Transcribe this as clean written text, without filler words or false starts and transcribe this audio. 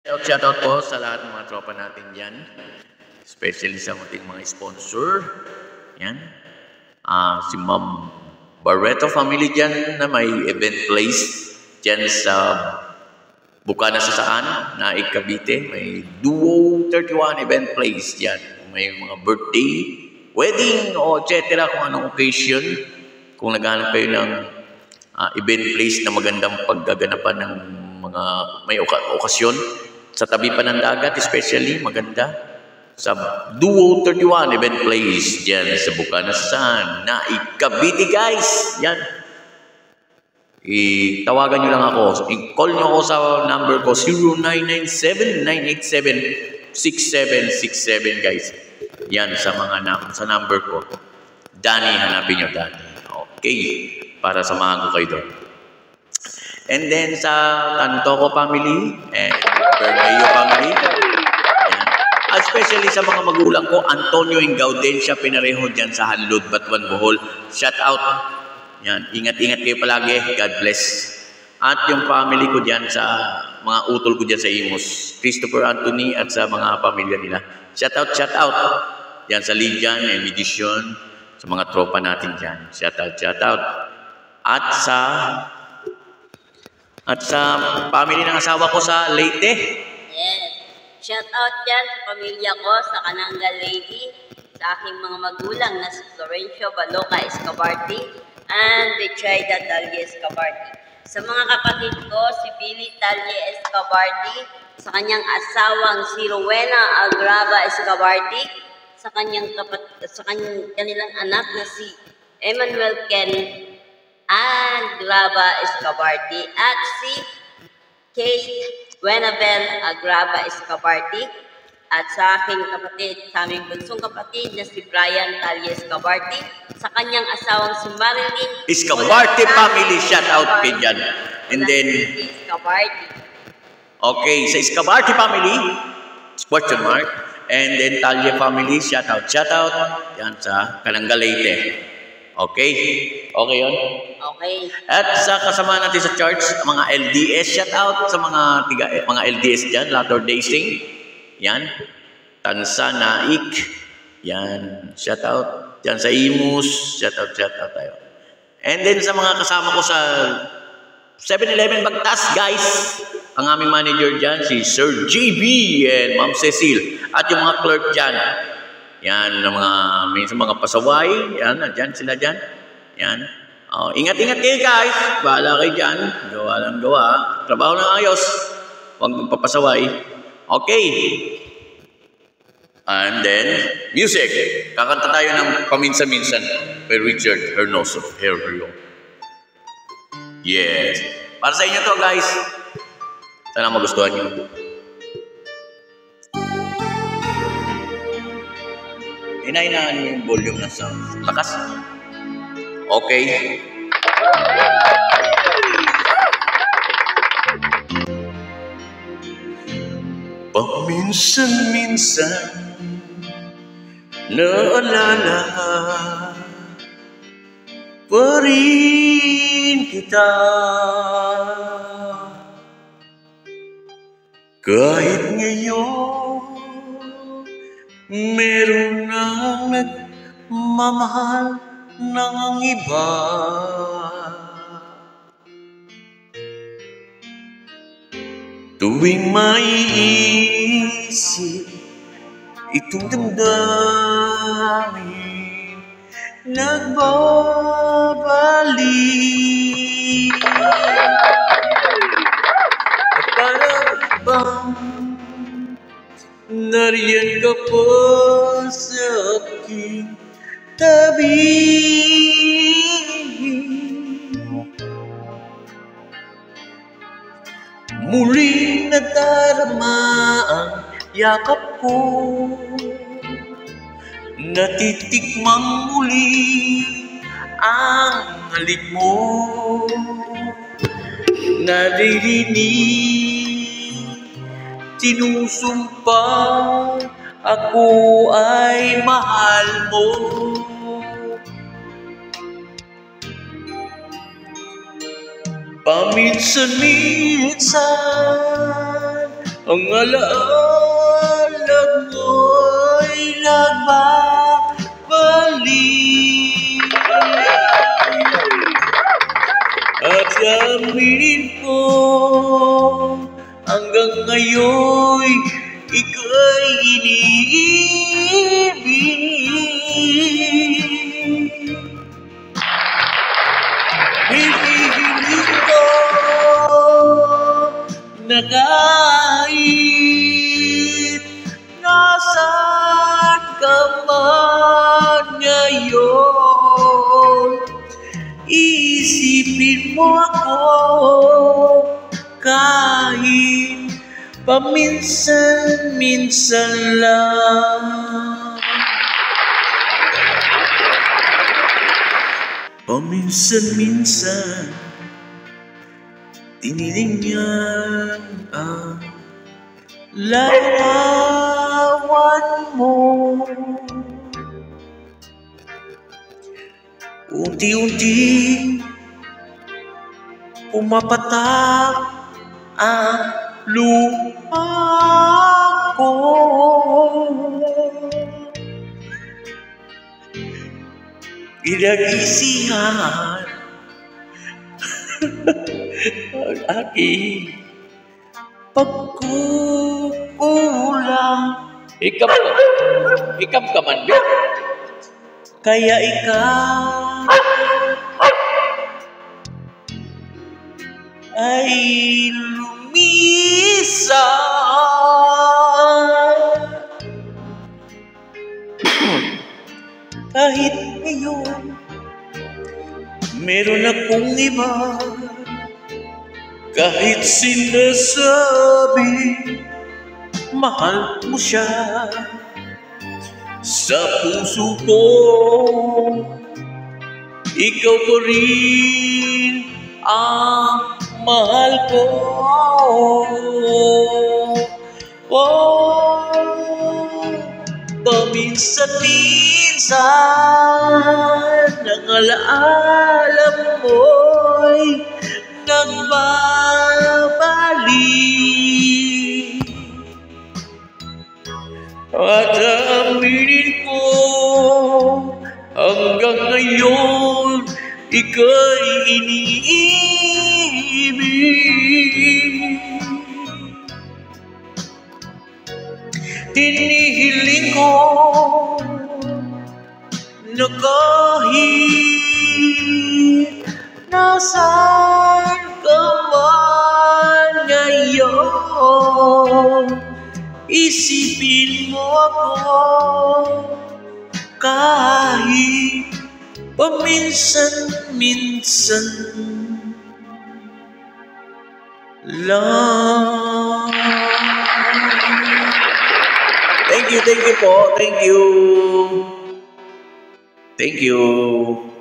Shoutout po sa lahat ng mga tropa natin dyan. Especially sa ating mga sponsor. Yan. Si Ma'am Barreto family dyan na may event place dyan sa Bukana sa Saan, Naik, Cavite. May Duo 31 event place dyan. May mga birthday, wedding, o etc. Kung anong occasion. Kung naghanap kayo ng event place na magandang paggaganapan ng mga may okasyon. Sa tabi pa ng dagat, especially, maganda. Sa Duo 31 event place dyan sa Bukana sa Saan, Naik, Cavite, guys. Yan. Tawagan nyo lang ako. I-call nyo ako sa number ko, 0997-987-6767, guys. Yan, sa number ko. Danny, hanapin nyo, Danny. Okay. Para samahan ko kayo doon. And then sa Tantoco family and Bermejo family. Yan. Especially sa mga magulang ko, Antonio and Gaudencia Pinarejo dyan sa Hanlud, Batuan, Bohol. Shout out. Yan. Ingat-ingat kayo palagi. God bless. At yung family ko dyan sa mga utol ko dyan sa Imus. Christopher Anthony at sa mga pamilya nila. Shout out, shout out. Yan sa Lidian and Medisyon. Sa mga tropa natin dyan. Shout out, shout out. At sa family ng asawa ko sa Leyte. Yes. Shout out dyan sa pamilya ko sa Kananga Lady, sa aking mga magulang na si Florencio Baloca Escobarti and Bechaida Talye Escobarti. Sa mga kapatid ko, si Billy Talye Escobarti, sa kanyang asawang si Rowena Agrava Escobarti, sa kanilang anak na si Emmanuel Ken Agrava Escobarti at si Kate Buenabel Agrava Escobarti at sa aking kapatid, sa aming bunsong kapatid na si Brian Talye Escobarti, sa kanyang asawang si Marilyn Escobarti family, shout out kay dyan. And then, Escobarti. Okay, sa Escobarti family, question mark. And then Talye family, shout out. Shout out. Yan sa Kananga Leyte. Okay? Okay yun? Okay. At sa kasama natin sa church, mga LDS, shout out sa mga LDS dyan, Latter-day Saint. Yan. Tansa, Naik. Yan. Shout out. Yan sa Imus. Shout out tayo. And then sa mga kasama ko sa 7-Eleven Bagtas, guys. Ang aming manager dyan, si Sir JB and Ma'am Cecil. At yung mga clerk dyan. Yan, minsan mga pasaway. Yan, dyan sila dyan. Yan. Ingat-ingat kayo, guys. Bahala kayo dyan. Gawa lang gawa. Trabaho ng ayos. Huwag magpapasaway. Okay. And then, music. Kakanta tayo ng paminsan-minsan by Richard Hernoso. Here we go. Yes. Para sa inyo to, guys. Sana magustuhan nyo. Inainaan mo yung volume ng sound. Lakas. Okay. Paminsan-minsan naalala pa rin kita. Kahit ngayon meron nang nagmamahal ng iba. Tuwing maiisip itong damdamin, nagbabalik. Para bang nariyan ka pa sa aking tabi. Muling nadarama ang yakap ko, natitikmang muli ang halik mo. Naririnig, sinusumpa, ako ay mahal mo. Paminsan-minsan Ang alaala mo'y nagbabalik. At aminin ko, hanggang ngayon ika'y iniibig. Hinihiling ko na kahit nasaan ka man ngayon, isipin mo ako kahit paminsan-minsan lang. Paminsan-minsan, tinitingnan ang larawan mo. Unti-unti pumapatak ang luha ko. Pinag-isihan ang aking pagkukulang. Ikam ka man ba? Kaya ikaw ay lumisan. Kahit ngayon meron akong iba, kahit sinasabi mahal mo siya, sa puso ko ikaw pa rin ang mahal ko. Paminsan-minsan ang alaala mo'y nagbabalik. At aminin ko, hanggang ngayon ika'y iniibig. Hinihiling ko na kahit nasaan ka man ngayon, isipin mo ako kahit paminsan-minsan lang. Thank you po. Thank you.